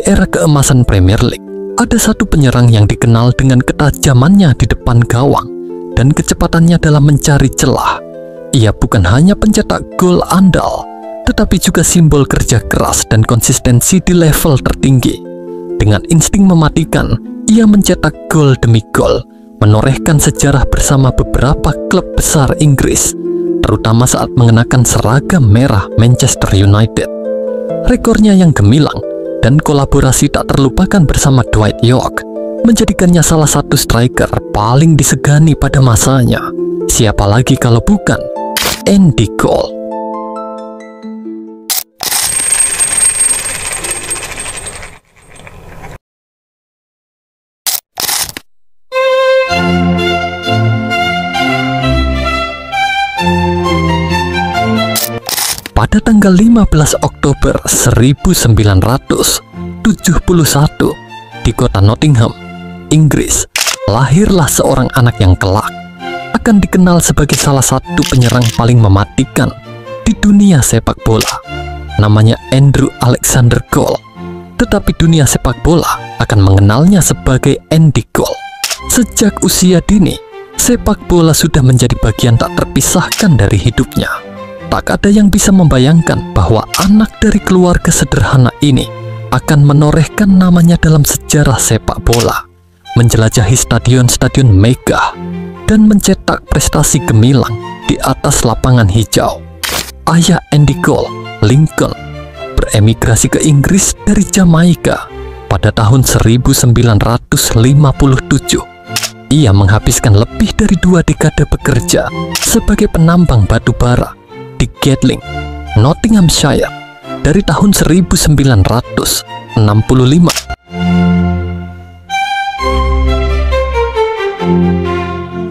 Di era keemasan Premier League, ada satu penyerang yang dikenal dengan ketajamannya di depan gawang dan kecepatannya dalam mencari celah. Ia bukan hanya pencetak gol andal, tetapi juga simbol kerja keras dan konsistensi di level tertinggi. Dengan insting mematikan, ia mencetak gol demi gol, menorehkan sejarah bersama beberapa klub besar Inggris, terutama saat mengenakan seragam merah Manchester United. Rekornya yang gemilang dan kolaborasi tak terlupakan bersama Dwight York menjadikannya salah satu striker paling disegani pada masanya. Siapa lagi kalau bukan Andy Cole. Pada tanggal 15 Oktober 1971 di kota Nottingham, Inggris, lahirlah seorang anak yang kelak akan dikenal sebagai salah satu penyerang paling mematikan di dunia sepak bola. Namanya Andrew Alexander Cole, tetapi dunia sepak bola akan mengenalnya sebagai Andy Cole. Sejak usia dini, sepak bola sudah menjadi bagian tak terpisahkan dari hidupnya. Tak ada yang bisa membayangkan bahwa anak dari keluarga sederhana ini akan menorehkan namanya dalam sejarah sepak bola, menjelajahi stadion-stadion megah, dan mencetak prestasi gemilang di atas lapangan hijau. Ayah Andy Cole, Lincoln, beremigrasi ke Inggris dari Jamaika pada tahun 1957. Ia menghabiskan lebih dari 2 dekade bekerja sebagai penambang batu bara di Gedling, Nottinghamshire dari tahun 1965.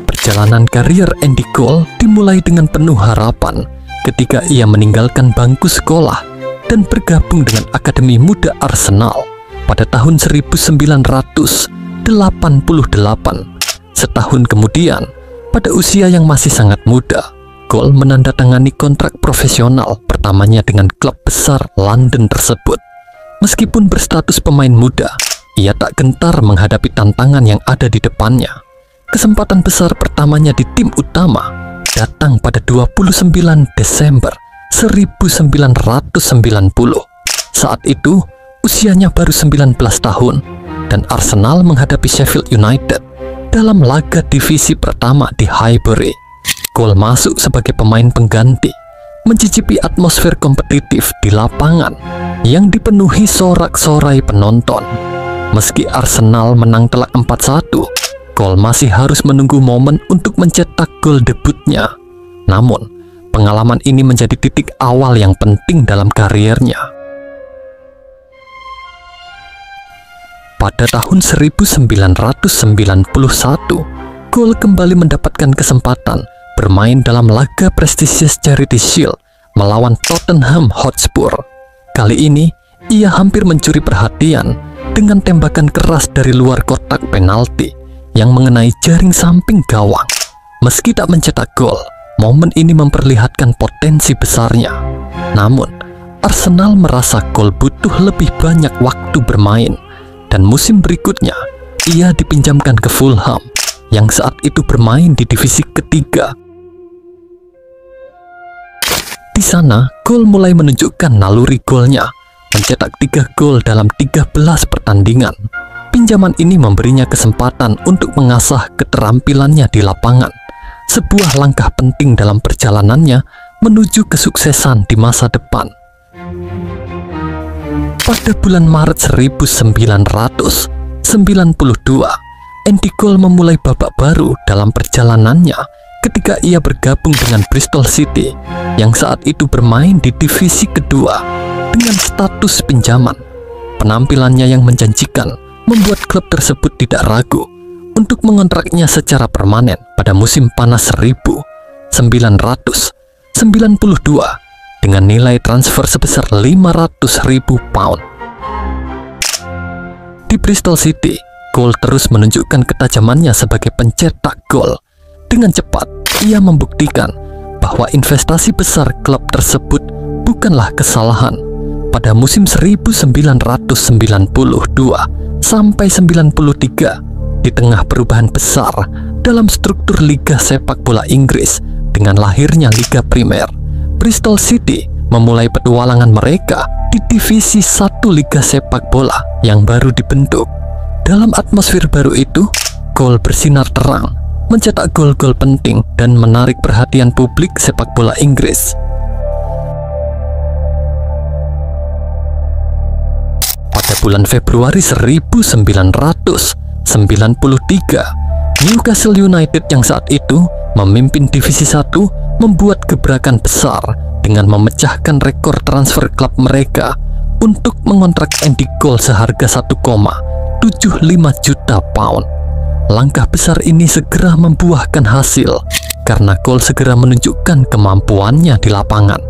Perjalanan karir Andy Cole dimulai dengan penuh harapan ketika ia meninggalkan bangku sekolah dan bergabung dengan Akademi Muda Arsenal pada tahun 1988. Setahun kemudian, pada usia yang masih sangat muda, Cole menandatangani kontrak profesional pertamanya dengan klub besar London tersebut. Meskipun berstatus pemain muda, ia tak gentar menghadapi tantangan yang ada di depannya. Kesempatan besar pertamanya di tim utama datang pada 29 Desember 1990. Saat itu, usianya baru 19 tahun, dan Arsenal menghadapi Sheffield United dalam laga divisi pertama di Highbury. Cole masuk sebagai pemain pengganti, mencicipi atmosfer kompetitif di lapangan yang dipenuhi sorak-sorai penonton. Meski Arsenal menang telak 4-1, Cole masih harus menunggu momen untuk mencetak gol debutnya. Namun, pengalaman ini menjadi titik awal yang penting dalam karirnya. Pada tahun 1991, Cole kembali mendapatkan kesempatan bermain dalam laga prestisius Charity Shield melawan Tottenham Hotspur. Kali ini, ia hampir mencuri perhatian dengan tembakan keras dari luar kotak penalti yang mengenai jaring samping gawang. Meski tak mencetak gol, momen ini memperlihatkan potensi besarnya. Namun, Arsenal merasa Cole butuh lebih banyak waktu bermain, dan musim berikutnya, ia dipinjamkan ke Fulham yang saat itu bermain di divisi ketiga. Di sana, Cole mulai menunjukkan naluri golnya, mencetak 3 gol dalam 13 pertandingan. Pinjaman ini memberinya kesempatan untuk mengasah keterampilannya di lapangan, sebuah langkah penting dalam perjalanannya menuju kesuksesan di masa depan. Pada bulan Maret 1992, Andy Cole memulai babak baru dalam perjalanannya ketika ia bergabung dengan Bristol City yang saat itu bermain di divisi kedua dengan status pinjaman. Penampilannya yang menjanjikan membuat klub tersebut tidak ragu untuk mengontraknya secara permanen pada musim panas 1992 dengan nilai transfer sebesar 500.000 pound. Di Bristol City, Cole terus menunjukkan ketajamannya sebagai pencetak gol. Dengan cepat, ia membuktikan bahwa investasi besar klub tersebut bukanlah kesalahan, pada musim 1992 sampai 93 di tengah perubahan besar dalam struktur Liga Sepak Bola Inggris dengan lahirnya Liga Primer. Bristol City memulai petualangan mereka di divisi 1 Liga Sepak Bola yang baru dibentuk. Dalam atmosfer baru itu, gol bersinar terang, mencetak gol-gol penting dan menarik perhatian publik sepak bola Inggris. Pada bulan Februari 1993, Newcastle United yang saat itu memimpin divisi 1 membuat gebrakan besar dengan memecahkan rekor transfer klub mereka untuk mengontrak Andy Cole seharga 1,75 juta pound. Langkah besar ini segera membuahkan hasil karena Cole segera menunjukkan kemampuannya di lapangan.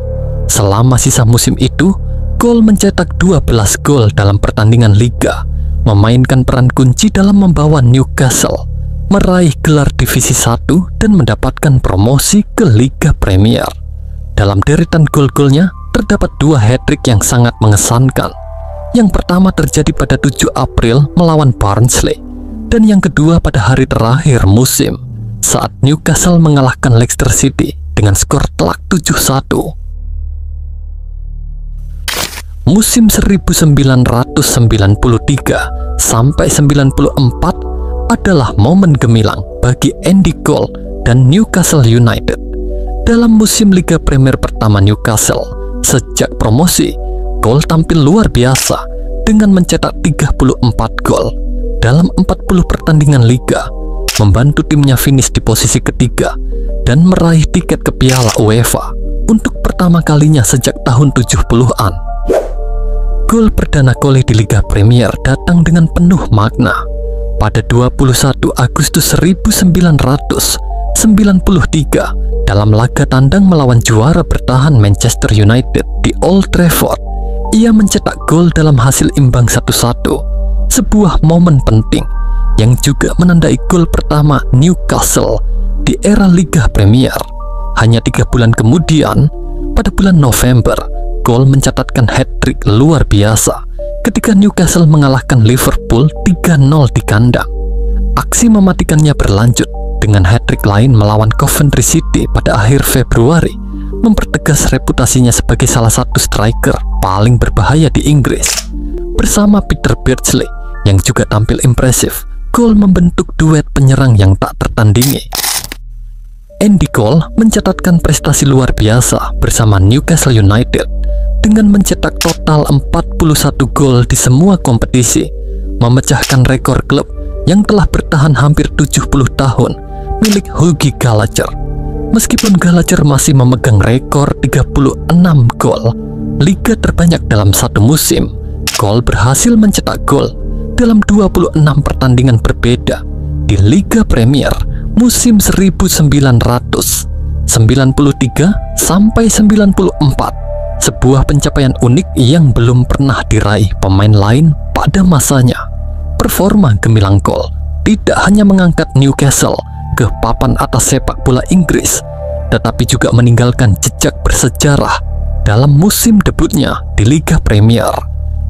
Selama sisa musim itu, Cole mencetak 12 gol dalam pertandingan liga, memainkan peran kunci dalam membawa Newcastle meraih gelar divisi 1 dan mendapatkan promosi ke Liga Premier. Dalam deretan gol-golnya terdapat 2 hat-trick yang sangat mengesankan. Yang pertama terjadi pada 7 April melawan Barnsley, dan yang kedua pada hari terakhir musim saat Newcastle mengalahkan Leicester City dengan skor telak 7-1. Musim 1993 sampai 94 adalah momen gemilang bagi Andy Cole dan Newcastle United. Dalam musim Liga Premier pertama Newcastle sejak promosi, Cole tampil luar biasa dengan mencetak 34 gol dalam 40 pertandingan liga, membantu timnya finish di posisi ketiga dan meraih tiket ke Piala UEFA untuk pertama kalinya sejak tahun 70-an. Gol perdana Cole di Liga Premier datang dengan penuh makna. Pada 21 Agustus 1993 dalam laga tandang melawan juara bertahan Manchester United di Old Trafford, ia mencetak gol dalam hasil imbang 1-1, sebuah momen penting yang juga menandai gol pertama Newcastle di era Liga Premier. Hanya 3 bulan kemudian, pada bulan November, Cole mencatatkan hat-trick luar biasa ketika Newcastle mengalahkan Liverpool 3-0 di kandang. Aksi mematikannya berlanjut dengan hat-trick lain melawan Coventry City pada akhir Februari, mempertegas reputasinya sebagai salah satu striker paling berbahaya di Inggris. Bersama Peter Beardsley yang juga tampil impresif, Cole membentuk duet penyerang yang tak tertandingi. Andy Cole mencatatkan prestasi luar biasa bersama Newcastle United dengan mencetak total 41 gol di semua kompetisi, memecahkan rekor klub yang telah bertahan hampir 70 tahun milik Hughie Gallagher. Meskipun Gallagher masih memegang rekor 36 gol, liga terbanyak dalam satu musim, Cole berhasil mencetak gol dalam 26 pertandingan berbeda di Liga Premier musim 1993 sampai 94, sebuah pencapaian unik yang belum pernah diraih pemain lain pada masanya. Performa gemilang Cole tidak hanya mengangkat Newcastle ke papan atas sepak bola Inggris, tetapi juga meninggalkan jejak bersejarah dalam musim debutnya di Liga Premier.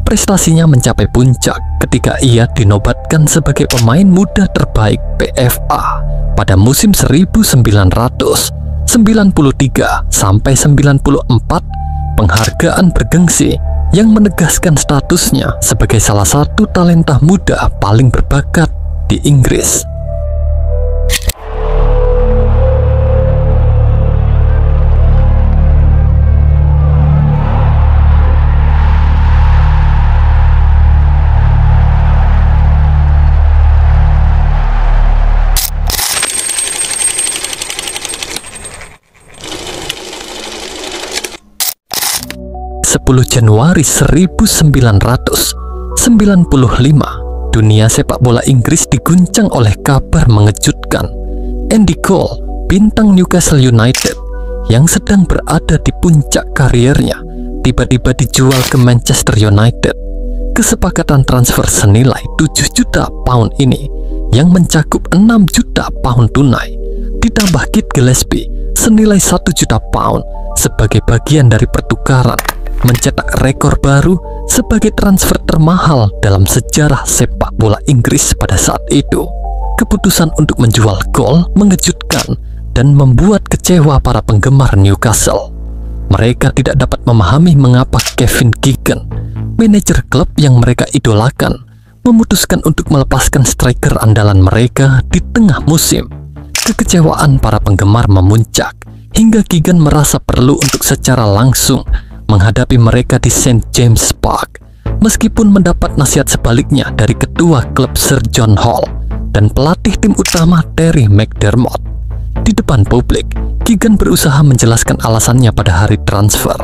Prestasinya mencapai puncak ketika ia dinobatkan sebagai pemain muda terbaik PFA pada musim 1993 sampai 94, penghargaan bergengsi yang menegaskan statusnya sebagai salah satu talenta muda paling berbakat di Inggris. Januari 1995, dunia sepak bola Inggris diguncang oleh kabar mengejutkan. Andy Cole, bintang Newcastle United yang sedang berada di puncak karirnya, tiba-tiba dijual ke Manchester United. Kesepakatan transfer senilai 7 juta pound ini yang mencakup 6 juta pound tunai ditambah Kit Gillespie senilai 1 juta pound sebagai bagian dari pertukaran mencetak rekor baru sebagai transfer termahal dalam sejarah sepak bola Inggris pada saat itu. Keputusan untuk menjual Cole mengejutkan dan membuat kecewa para penggemar Newcastle. Mereka tidak dapat memahami mengapa Kevin Keegan, manajer klub yang mereka idolakan, memutuskan untuk melepaskan striker andalan mereka di tengah musim. Kekecewaan para penggemar memuncak hingga Keegan merasa perlu untuk secara langsung menghadapi mereka di St. James Park, meskipun mendapat nasihat sebaliknya dari ketua klub Sir John Hall dan pelatih tim utama Terry McDermott. Di depan publik, Keegan berusaha menjelaskan alasannya pada hari transfer,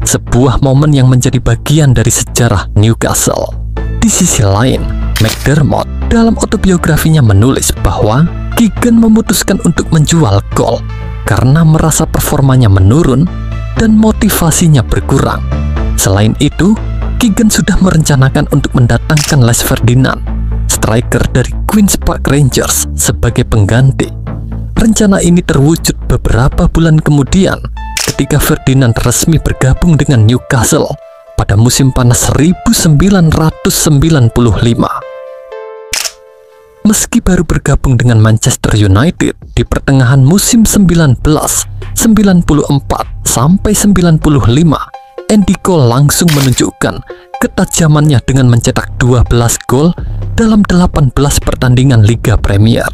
sebuah momen yang menjadi bagian dari sejarah Newcastle. Di sisi lain, McDermott dalam autobiografinya menulis bahwa Keegan memutuskan untuk menjual Cole karena merasa performanya menurun dan motivasinya berkurang. Selain itu, Keegan sudah merencanakan untuk mendatangkan Les Ferdinand, striker dari Queen's Park Rangers, sebagai pengganti. Rencana ini terwujud beberapa bulan kemudian ketika Ferdinand resmi bergabung dengan Newcastle pada musim panas 1995. Meski baru bergabung dengan Manchester United di pertengahan musim 1994 sampai 95, Andy Cole langsung menunjukkan ketajamannya dengan mencetak 12 gol dalam 18 pertandingan Liga Premier.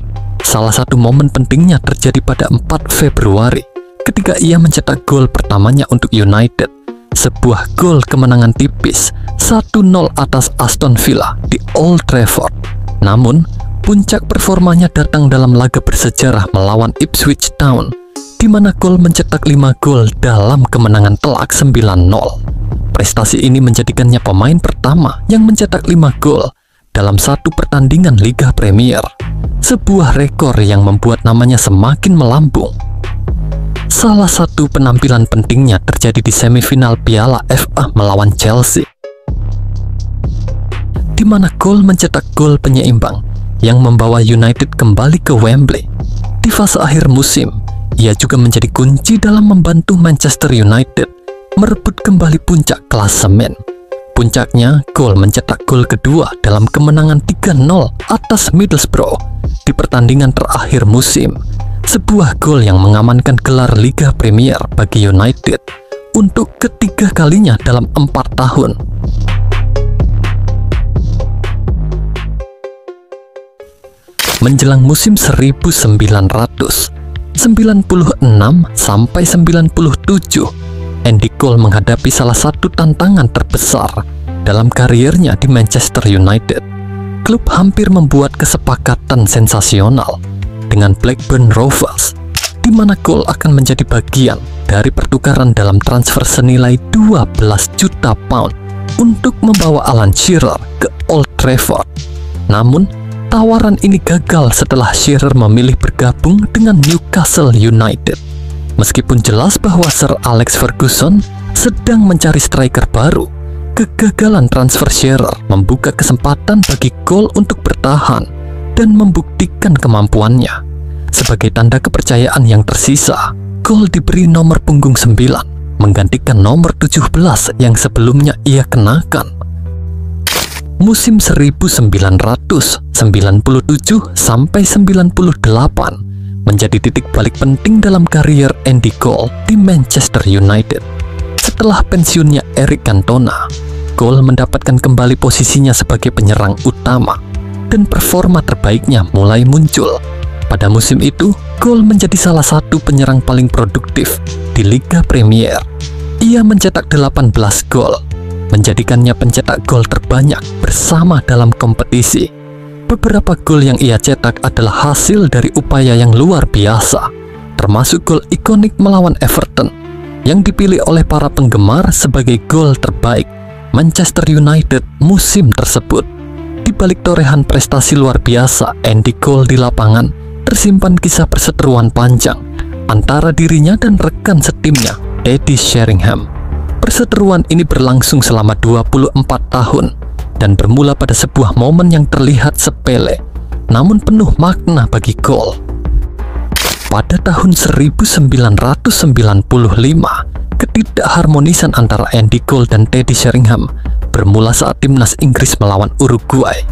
Salah satu momen pentingnya terjadi pada 4 Februari ketika ia mencetak gol pertamanya untuk United, sebuah gol kemenangan tipis 1-0 atas Aston Villa di Old Trafford. Namun, puncak performanya datang dalam laga bersejarah melawan Ipswich Town, di mana Cole mencetak 5 gol dalam kemenangan telak 9-0. Prestasi ini menjadikannya pemain pertama yang mencetak 5 gol dalam satu pertandingan Liga Premier, sebuah rekor yang membuat namanya semakin melambung. Salah satu penampilan pentingnya terjadi di semifinal Piala FA melawan Chelsea, di mana Cole mencetak gol penyeimbang yang membawa United kembali ke Wembley. Di fase akhir musim, ia juga menjadi kunci dalam membantu Manchester United merebut kembali puncak klasemen. Puncaknya, Cole mencetak gol kedua dalam kemenangan 3-0 atas Middlesbrough di pertandingan terakhir musim, sebuah gol yang mengamankan gelar Liga Premier bagi United untuk ketiga kalinya dalam 4 tahun. Menjelang musim 1996 sampai 97, Andy Cole menghadapi salah satu tantangan terbesar dalam karirnya di Manchester United. Klub hampir membuat kesepakatan sensasional dengan Blackburn Rovers, di mana Cole akan menjadi bagian dari pertukaran dalam transfer senilai 12 juta pound untuk membawa Alan Shearer ke Old Trafford. Namun, tawaran ini gagal setelah Shearer memilih bergabung dengan Newcastle United. Meskipun jelas bahwa Sir Alex Ferguson sedang mencari striker baru, kegagalan transfer Shearer membuka kesempatan bagi Cole untuk bertahan dan membuktikan kemampuannya. Sebagai tanda kepercayaan yang tersisa, Cole diberi nomor punggung 9, menggantikan nomor 17 yang sebelumnya ia kenakan. Musim 1997 sampai 98 menjadi titik balik penting dalam karier Andy Cole di Manchester United. Setelah pensiunnya Eric Cantona, Cole mendapatkan kembali posisinya sebagai penyerang utama dan performa terbaiknya mulai muncul. Pada musim itu, Cole menjadi salah satu penyerang paling produktif di Liga Premier. Ia mencetak 18 gol, menjadikannya pencetak gol terbanyak bersama dalam kompetisi. Beberapa gol yang ia cetak adalah hasil dari upaya yang luar biasa, termasuk gol ikonik melawan Everton yang dipilih oleh para penggemar sebagai gol terbaik Manchester United musim tersebut. Di balik torehan prestasi luar biasa Andy Cole di lapangan, tersimpan kisah perseteruan panjang antara dirinya dan rekan setimnya, Eddie Sheringham. Perseteruan ini berlangsung selama 24 tahun dan bermula pada sebuah momen yang terlihat sepele, namun penuh makna bagi Cole. Pada tahun 1995, Ketidakharmonisan antara Andy Cole dan Teddy Sheringham bermula saat timnas Inggris melawan Uruguay.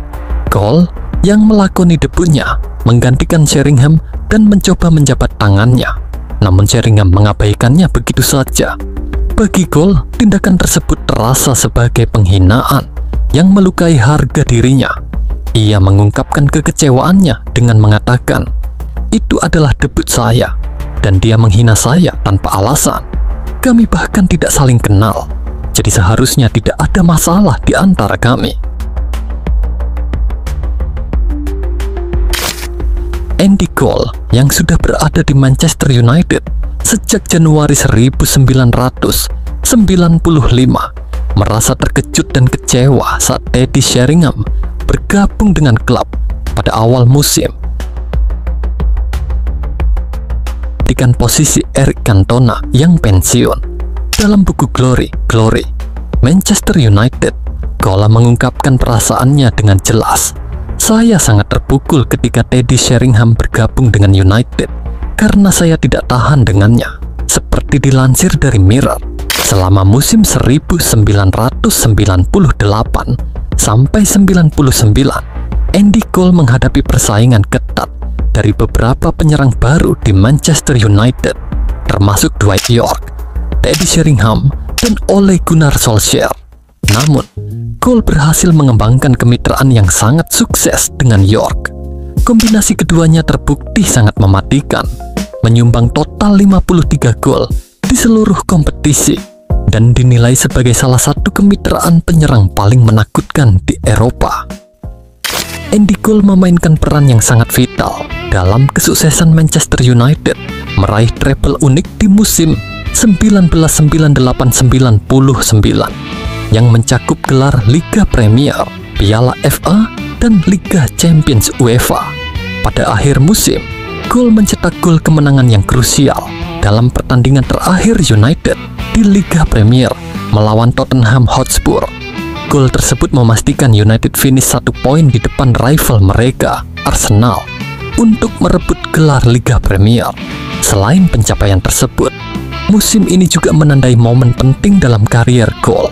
Cole yang melakoni debutnya menggantikan Sheringham dan mencoba menjabat tangannya, namun Sheringham mengabaikannya begitu saja. Bagi Cole, tindakan tersebut terasa sebagai penghinaan yang melukai harga dirinya. Ia mengungkapkan kekecewaannya dengan mengatakan, "Itu adalah debut saya, dan dia menghina saya tanpa alasan. Kami bahkan tidak saling kenal, jadi seharusnya tidak ada masalah di antara kami." Andy Cole yang sudah berada di Manchester United sejak Januari 1995 merasa terkejut dan kecewa saat Teddy Sheringham bergabung dengan klub pada awal musim. Dengan posisi Eric Cantona yang pensiun. Dalam buku Glory, Manchester United, Cole mengungkapkan perasaannya dengan jelas. "Saya sangat terpukul ketika Teddy Sheringham bergabung dengan United karena saya tidak tahan dengannya." Seperti dilansir dari Mirror, selama musim 1998 sampai 99, Andy Cole menghadapi persaingan ketat dari beberapa penyerang baru di Manchester United, termasuk Dwight Yorke, Teddy Sheringham, dan Ole Gunnar Solskjaer. Namun, Cole berhasil mengembangkan kemitraan yang sangat sukses dengan Yorke. Kombinasi keduanya terbukti sangat mematikan, menyumbang total 53 gol di seluruh kompetisi, dan dinilai sebagai salah satu kemitraan penyerang paling menakutkan di Eropa. Andy Cole memainkan peran yang sangat vital dalam kesuksesan Manchester United meraih treble unik di musim 1998-99 yang mencakup gelar Liga Premier, Piala FA, dan Liga Champions UEFA. Pada akhir musim, Cole mencetak gol kemenangan yang krusial dalam pertandingan terakhir United di Liga Premier melawan Tottenham Hotspur. Gol tersebut memastikan United finish 1 poin di depan rival mereka, Arsenal, untuk merebut gelar Liga Premier. Selain pencapaian tersebut, musim ini juga menandai momen penting dalam karier Cole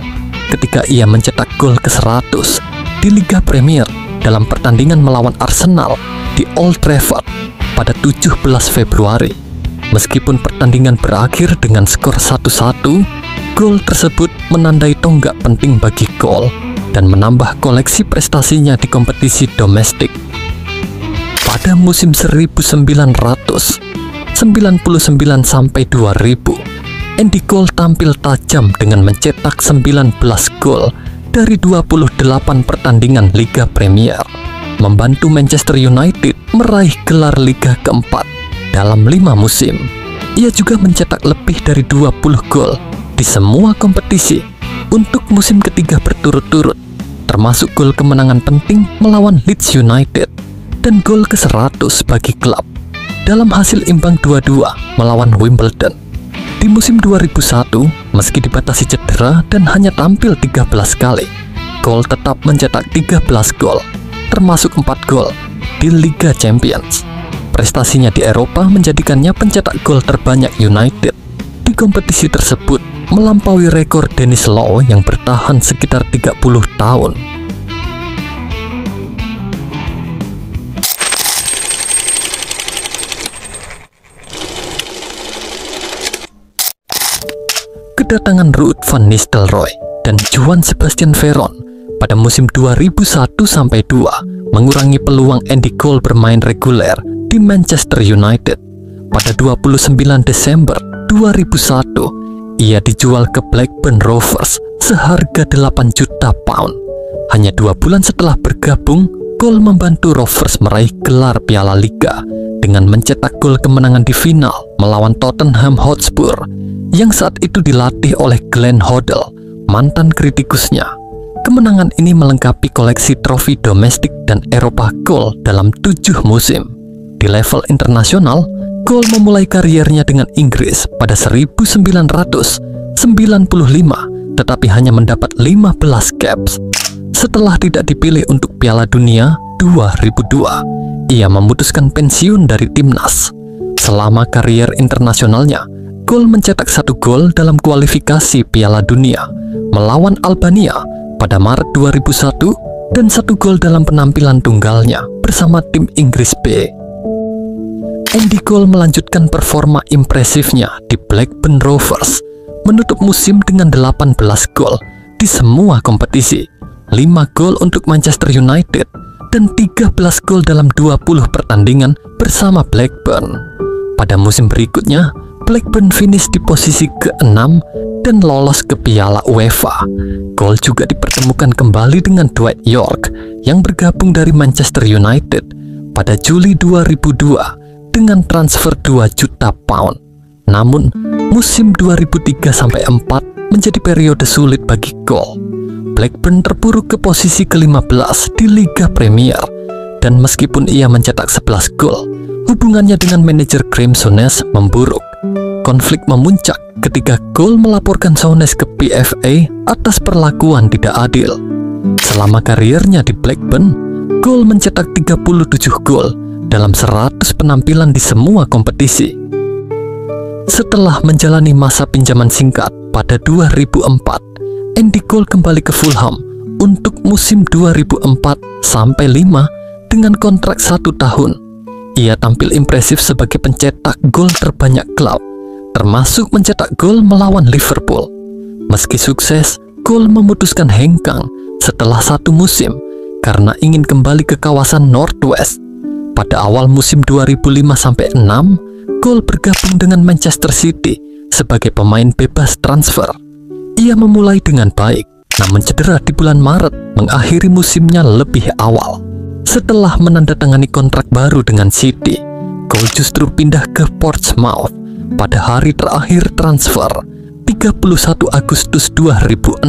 ketika ia mencetak gol ke-100 di Liga Premier dalam pertandingan melawan Arsenal di Old Trafford pada 17 Februari. Meskipun pertandingan berakhir dengan skor 1-1, gol tersebut menandai tonggak penting bagi Cole dan menambah koleksi prestasinya di kompetisi domestik. Pada musim 1999 sampai 2000, Andy Cole tampil tajam dengan mencetak 19 gol dari 28 pertandingan Liga Premier, membantu Manchester United meraih gelar Liga keempat dalam 5 musim. Ia juga mencetak lebih dari 20 gol di semua kompetisi untuk musim ketiga berturut-turut, termasuk gol kemenangan penting melawan Leeds United dan gol ke-100 bagi klub dalam hasil imbang 2-2 melawan Wimbledon. Di musim 2001, meski dibatasi cedera dan hanya tampil 13 kali, Cole tetap mencetak 13 gol, termasuk 4 gol di Liga Champions. Prestasinya di Eropa menjadikannya pencetak gol terbanyak United di kompetisi tersebut, melampaui rekor Denis Law yang bertahan sekitar 30 tahun. Kedatangan Ruud van Nistelrooy dan Johan Sebastian Veron pada musim 2001-2 mengurangi peluang Andy Cole bermain reguler di Manchester United. Pada 29 Desember 2001, ia dijual ke Blackburn Rovers seharga 8 juta pound. Hanya 2 bulan setelah bergabung, Cole membantu Rovers meraih gelar Piala Liga dengan mencetak gol kemenangan di final melawan Tottenham Hotspur yang saat itu dilatih oleh Glenn Hoddle, mantan kritikusnya. Kemenangan ini melengkapi koleksi trofi domestik dan Eropa Cole dalam 7 musim. Di level internasional, Cole memulai kariernya dengan Inggris pada 1995, tetapi hanya mendapat 15 caps. Setelah tidak dipilih untuk Piala Dunia 2002, ia memutuskan pensiun dari timnas. Selama karier internasionalnya, Cole mencetak 1 gol dalam kualifikasi Piala Dunia melawan Albania pada Maret 2001 dan 1 gol dalam penampilan tunggalnya bersama tim Inggris B. Andy Cole melanjutkan performa impresifnya di Blackburn Rovers, menutup musim dengan 18 gol di semua kompetisi, 5 gol untuk Manchester United, dan 13 gol dalam 20 pertandingan bersama Blackburn. Pada musim berikutnya, Blackburn finish di posisi ke-6 dan lolos ke Piala UEFA. Cole juga dipertemukan kembali dengan Dwight Yorke yang bergabung dari Manchester United pada Juli 2002 dengan transfer 2 juta pound. Namun, musim 2003-04 menjadi periode sulit bagi Cole. Blackburn terpuruk ke posisi ke-15 di Liga Premier, dan meskipun ia mencetak 11 gol, hubungannya dengan manajer Graeme Souness memburuk. Konflik memuncak ketika Cole melaporkan Souness ke PFA atas perlakuan tidak adil. Selama kariernya di Blackburn, Cole mencetak 37 gol dalam 100 penampilan di semua kompetisi. Setelah menjalani masa pinjaman singkat pada 2004, Andy Cole kembali ke Fulham untuk musim 2004-05 dengan kontrak 1 tahun. Ia tampil impresif sebagai pencetak gol terbanyak klub, termasuk mencetak gol melawan Liverpool. Meski sukses, Cole memutuskan hengkang setelah 1 musim karena ingin kembali ke kawasan Northwest. Pada awal musim 2005-06, Cole bergabung dengan Manchester City sebagai pemain bebas transfer. Ia memulai dengan baik, namun cedera di bulan Maret mengakhiri musimnya lebih awal. Setelah menandatangani kontrak baru dengan City, Cole justru pindah ke Portsmouth pada hari terakhir transfer 31 Agustus 2006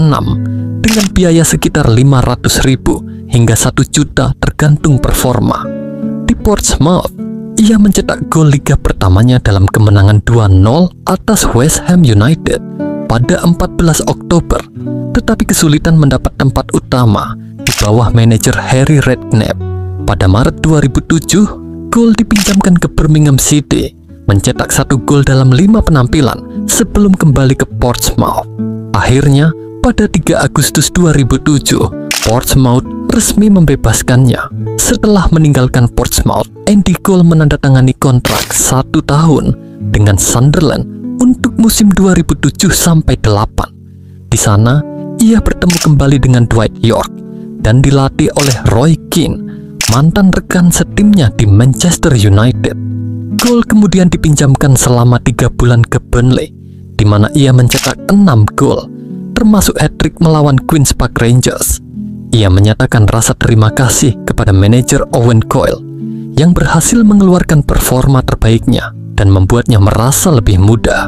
dengan biaya sekitar 500.000 hingga 1 juta tergantung performa. Di Portsmouth, ia mencetak gol liga pertamanya dalam kemenangan 2-0 atas West Ham United pada 14 Oktober, tetapi kesulitan mendapat tempat utama di bawah manajer Harry Redknapp. Pada Maret 2007, Cole dipinjamkan ke Birmingham City, mencetak 1 gol dalam 5 penampilan sebelum kembali ke Portsmouth. Akhirnya, pada 3 Agustus 2007, Portsmouth resmi membebaskannya. Setelah meninggalkan Portsmouth, Andy Cole menandatangani kontrak 1 tahun dengan Sunderland untuk musim 2007-08. Di sana, ia bertemu kembali dengan Dwight Yorke dan dilatih oleh Roy Keane, mantan rekan setimnya di Manchester United. Cole kemudian dipinjamkan selama 3 bulan ke Burnley, di mana ia mencetak 6 gol, termasuk hat-trick melawan Queen's Park Rangers. Ia menyatakan rasa terima kasih kepada manajer Owen Coyle yang berhasil mengeluarkan performa terbaiknya dan membuatnya merasa lebih muda.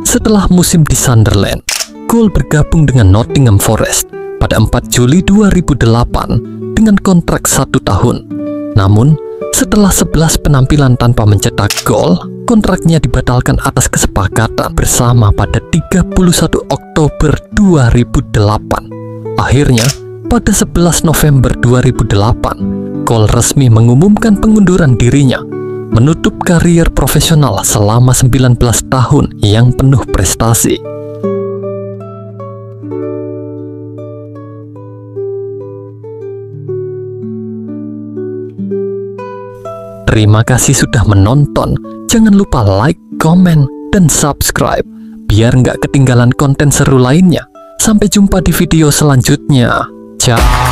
Setelah musim di Sunderland, Cole bergabung dengan Nottingham Forest pada 4 Juli 2008 dengan kontrak 1 tahun. Namun, setelah 11 penampilan tanpa mencetak gol, kontraknya dibatalkan atas kesepakatan bersama pada 31 Oktober 2008. Akhirnya, pada 11 November 2008, Cole resmi mengumumkan pengunduran dirinya, menutup karier profesional selama 19 tahun yang penuh prestasi. Terima kasih sudah menonton. Jangan lupa like, komen, dan subscribe biar nggak ketinggalan konten seru lainnya. Sampai jumpa di video selanjutnya. Ciao.